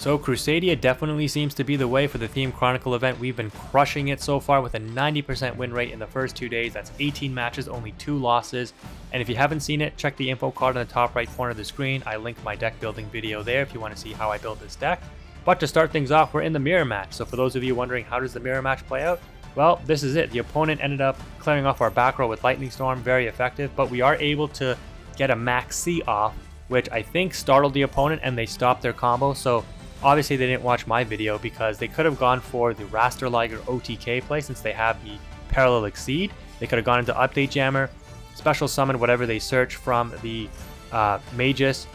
So Crusadia definitely seems to be the way for the Theme Chronicle event. We've been crushing it so far with a 90% win rate in the first 2 days. That's 18 matches, only 2 losses. And if you haven't seen it, check the info card in the top right corner of the screen. I linked my deck building video there if you want to see how I built this deck. But to start things off, we're in the mirror match. So for those of you wondering how does the mirror match play out, well, this is it. The opponent ended up clearing off our back row with Lightning Storm, very effective, but we are able to get a Max C off, which I think startled the opponent and they stopped their combo. So obviously they didn't watch my video because they could have gone for the Rasterliger OTK play since they have the Parallel Exceed. They could have gone into Update Jammer, special summon whatever they search from the Magus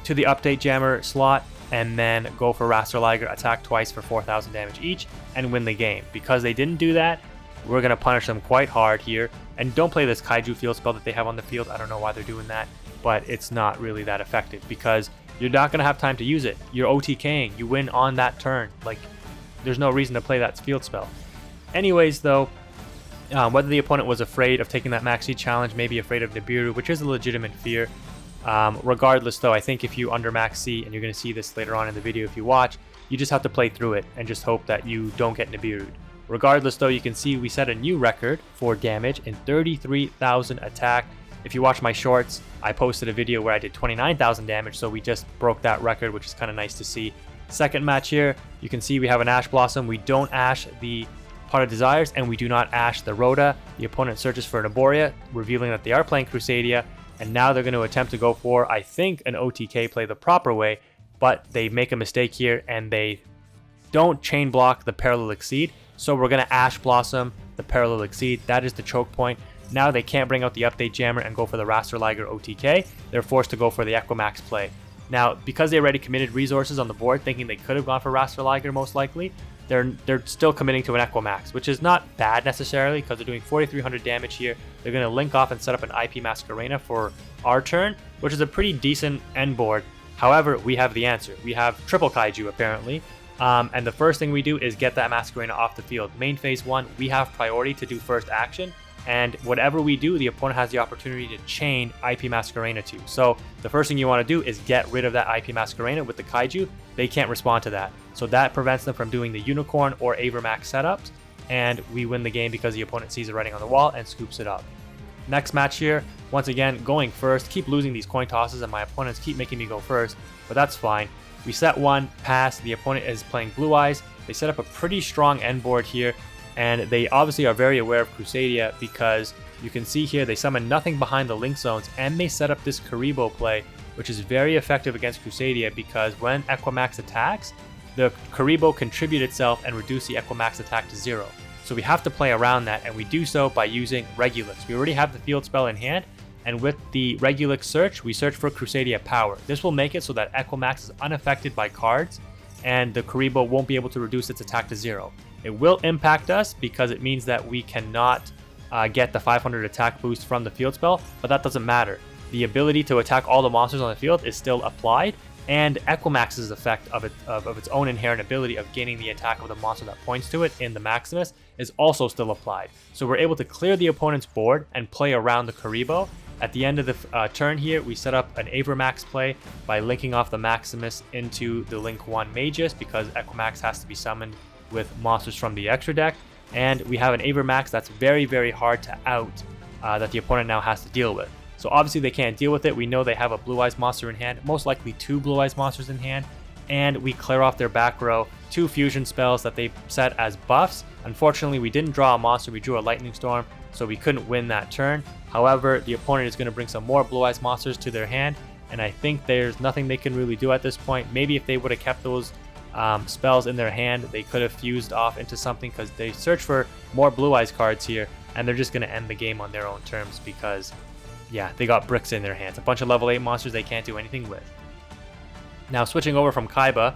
to the Update Jammer slot, and then go for Rasterliger, attack twice for 4,000 damage each, and win the game. Because they didn't do that, we're going to punish them quite hard here. And don't play this Kaiju field spell that they have on the field. I don't know why they're doing that, but it's not really that effective because you're not going to have time to use it. You're OTKing. You win on that turn. Like, there's no reason to play that field spell. Anyways, though, whether the opponent was afraid of taking that Maxi challenge, maybe afraid of Nibiru, which is a legitimate fear. Regardless, though, I think if you under Max C, and you're going to see this later on in the video if you watch, you just have to play through it and just hope that you don't get Nibiru'd. Regardless, though, you can see we set a new record for damage in 33,000 attack. If you watch my shorts, I posted a video where I did 29,000 damage, so we just broke that record, which is kind of nice to see. Second match here, you can see we have an Ash Blossom. We don't Ash the Pot of Desires, and we do not Ash the Rhoda. The opponent searches for an Arborea, revealing that they are playing Crusadia, and now they're going to attempt to go for, I think, an OTK play the proper way, but they make a mistake here, and they don't chain block the Parallel Exceed, so we're going to Ash Blossom the Parallel Exceed. That is the choke point. Now they can't bring out the Update Jammer and go for the Rasterliger OTK. They're forced to go for the Equimax play. Now, because they already committed resources on the board, thinking they could have gone for Rasterliger most likely, they're still committing to an Equimax, which is not bad necessarily because they're doing 4,300 damage here. They're going to link off and set up an IP Masquerena for our turn, which is a pretty decent end board. However, we have the answer. We have triple Kaiju apparently. And the first thing we do is get that Masquerena off the field. Main phase 1, we have priority to do first action. And whatever we do, the opponent has the opportunity to chain IP Masquerena to. So the first thing you want to do is get rid of that IP Masquerena with the Kaiju. They can't respond to that. So that prevents them from doing the Unicorn or Avermax setups. And we win the game because the opponent sees the writing on the wall and scoops it up. Next match here, once again, going first. Keep losing these coin tosses and my opponents keep making me go first, but that's fine. We set one, pass. The opponent is playing Blue Eyes. They set up a pretty strong end board here. And they obviously are very aware of Crusadia because you can see here they summon nothing behind the link zones and they set up this Karibo play, which is very effective against Crusadia because when Equimax attacks, the Karibo contribute itself and reduce the Equimax attack to 0. So we have to play around that, and we do so by using Regulix. We already have the field spell in hand, and with the Regulix search, we search for Crusadia power. This will make it so that Equimax is unaffected by cards, and the Karibo won't be able to reduce its attack to 0. It will impact us because it means that we cannot get the 500 attack boost from the field spell, but that doesn't matter. The ability to attack all the monsters on the field is still applied, and Equimax's effect of its own inherent ability of gaining the attack of the monster that points to it in the Maximus is also still applied. So we're able to clear the opponent's board and play around the Karibo. At the end of the turn here, we set up an Avermax play by linking off the Maximus into the Link 1 Magus because Equimax has to be summoned with monsters from the extra deck, and we have an Avermax that's very, very hard to out that the opponent now has to deal with. So obviously they can't deal with it. We know they have a Blue Eyes monster in hand, most likely 2 Blue Eyes monsters in hand, and we clear off their back row 2 fusion spells that they set as buffs. Unfortunately, we didn't draw a monster, we drew a Lightning Storm, so we couldn't win that turn. However, the opponent is going to bring some more Blue Eyes monsters to their hand, and I think there's nothing they can really do at this point. Maybe if they would have kept those spells in their hand, they could have fused off into something because they search for more Blue Eyes cards here, and they're just going to end the game on their own terms because, yeah, they got bricks in their hands. A bunch of level 8 monsters they can't do anything with. Now, switching over from Kaiba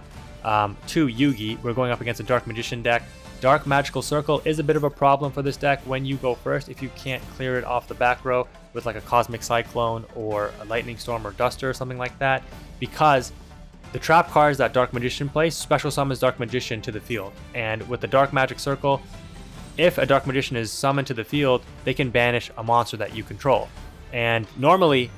to Yugi, we're going up against a Dark Magician deck. Dark Magical Circle is a bit of a problem for this deck when you go first if you can't clear it off the back row with like a Cosmic Cyclone or a Lightning Storm or Duster or something like that, because the trap cards that Dark Magician plays special summons Dark Magician to the field. And with the Dark Magic Circle, if a Dark Magician is summoned to the field, they can banish a monster that you control. And normally,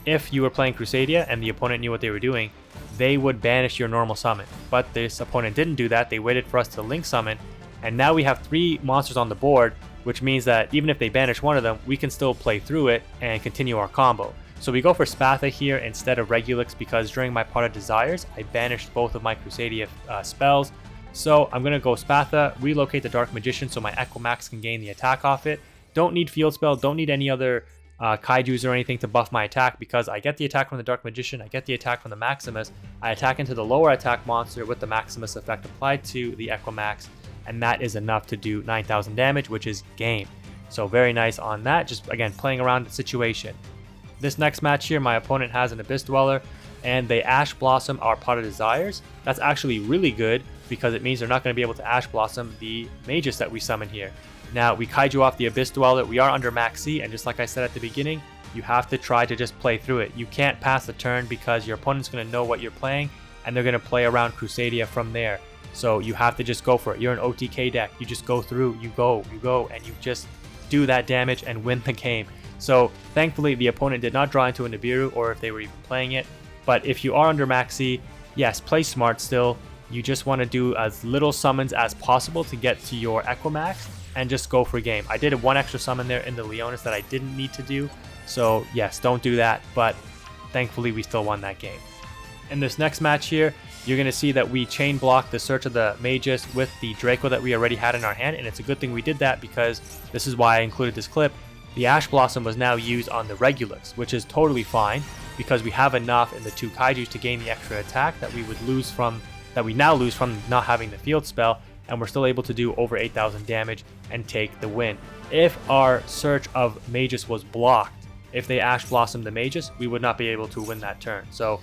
if you were playing Crusadia and the opponent knew what they were doing, they would banish your normal summon. But this opponent didn't do that. They waited for us to link summon, and now we have 3 monsters on the board, which means that even if they banish one of them, we can still play through it and continue our combo. So we go for Spatha here instead of Regulix because during my Pot of Desires, I banished both of my Crusadia spells. So I'm going to go Spatha, relocate the Dark Magician so my Equimax can gain the attack off it. Don't need Field Spell, don't need any other Kaijus or anything to buff my attack because I get the attack from the Dark Magician, I get the attack from the Maximus, I attack into the lower attack monster with the Maximus effect applied to the Equimax, and that is enough to do 9,000 damage, which is game. So very nice on that, just again playing around the situation. This next match here, my opponent has an Abyss Dweller, and they Ash Blossom our Pot of Desires. That's actually really good because it means they're not going to be able to Ash Blossom the Magus that we summon here. Now, we Kaiju off the Abyss Dweller, we are under Max C, and just like I said at the beginning, you have to try to just play through it. You can't pass the turn because your opponent's going to know what you're playing, and they're going to play around Crusadia from there. So you have to just go for it. You're an OTK deck, you just go through, you go, and you just do that damage and win the game. So thankfully, the opponent did not draw into a Nibiru, or if they were even playing it. But if you are under Max C, yes, play smart still. You just want to do as little summons as possible to get to your Equimax, and just go for game. I did 1 extra summon there in the Leonis that I didn't need to do, so yes, don't do that, but thankfully we still won that game. In this next match here, you're going to see that we chain block the Search of the Magus with the Draco that we already had in our hand, and it's a good thing we did that because this is why I included this clip. The Ash Blossom was now used on the Regulus, which is totally fine because we have enough in the 2 Kaijus to gain the extra attack that we now lose from not having the field spell, and we're still able to do over 8,000 damage and take the win. If our Search of Magus was blocked, if they Ash Blossom the Magus, we would not be able to win that turn. So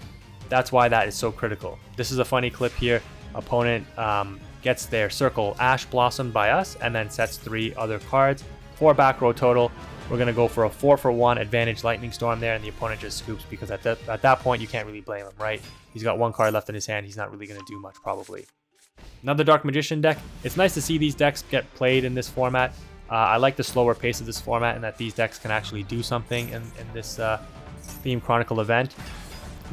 that's why that is so critical. This is a funny clip here. Opponent gets their Circle Ash Blossomed by us and then sets 3 other cards. 4 back row total. We're going to go for a 4-for-1 advantage Lightning Storm there, and the opponent just scoops because at that point you can't really blame him, right? He's got 1 card left in his hand. He's not really going to do much probably. Another Dark Magician deck. It's nice to see these decks get played in this format. I like the slower pace of this format and that these decks can actually do something in this Theme Chronicle event.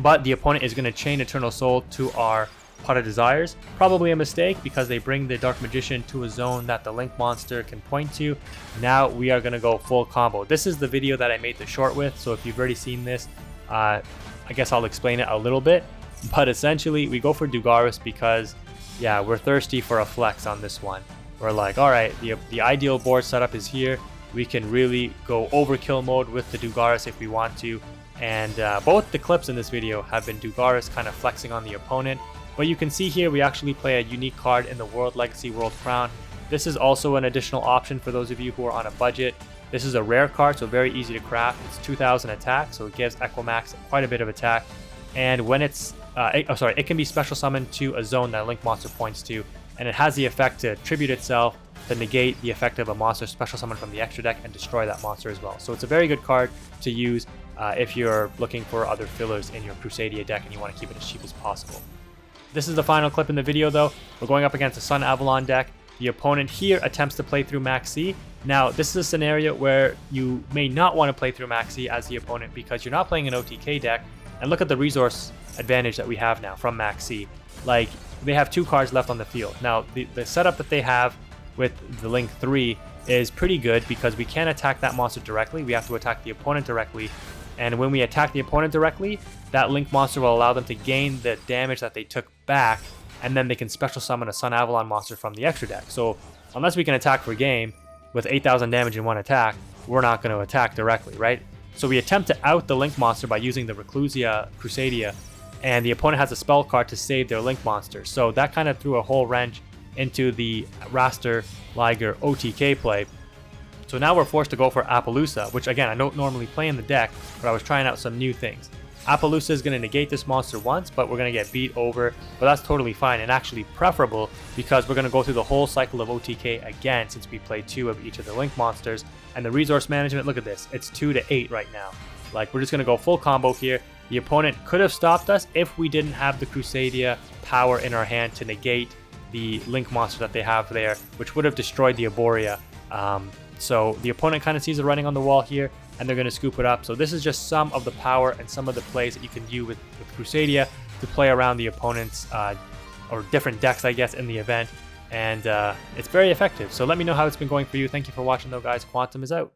But the opponent is going to chain Eternal Soul to our Pot of Desires. Probably a mistake because they bring the Dark Magician to a zone that the Link monster can point to. Now we are going to go full combo. This is the video that I made the short with, so if you've already seen this, I guess I'll explain it a little bit. But essentially, we go for Dugaris because yeah, we're thirsty for a flex on this one. We're like, alright, the ideal board setup is here. We can really go overkill mode with the Dugaris if we want to. And both the clips in this video have been Dugaris kind of flexing on the opponent. But you can see here we actually play a unique card in the World Legacy World Crown. This is also an additional option for those of you who are on a budget. This is a rare card, so very easy to craft. It's 2,000 attack, so it gives Equimax quite a bit of attack. And when it's it can be special summoned to a zone that a Link monster points to, and it has the effect to tribute itself to negate the effect of a monster special summon from the extra deck and destroy that monster as well. So it's a very good card to use if you're looking for other fillers in your Crusadia deck and you want to keep it as cheap as possible. This is the final clip in the video though. We're going up against a Sun Avalon deck. The opponent here attempts to play through Max C. Now, this is a scenario where you may not want to play through Max C as the opponent because you're not playing an OTK deck. And look at the resource advantage that we have now from Max C. Like, they have 2 cards left on the field. Now, the setup that they have with the Link 3 is pretty good because we can't attack that monster directly. We have to attack the opponent directly. And when we attack the opponent directly, that Link monster will allow them to gain the damage that they took back, and then they can special summon a Sun Avalon monster from the extra deck. So unless we can attack for game with 8,000 damage in 1 attack, we're not going to attack directly, right? So we attempt to out the Link monster by using the Reclusia Crusadia, and the opponent has a spell card to save their Link monster. So that kind of threw a whole wrench into the Raster Liger OTK play. So now we're forced to go for Appaloosa, which again, I don't normally play in the deck, but I was trying out some new things. Appaloosa is going to negate this monster once, but we're going to get beat over, but that's totally fine and actually preferable because we're going to go through the whole cycle of OTK again since we played 2 of each of the Link monsters. And the resource management, look at this, it's 2 to 8 right now. Like, we're just going to go full combo here. The opponent could have stopped us if we didn't have the Crusadia power in our hand to negate the Link monster that they have there, which would have destroyed the Arborea. So the opponent kind of sees it running on the wall here, and they're going to scoop it up. So this is just some of the power and some of the plays that you can do with Crusadia to play around the opponents or different decks, I guess, in the event. And it's very effective. So let me know how it's been going for you. Thank you for watching though, guys. Quantum is out.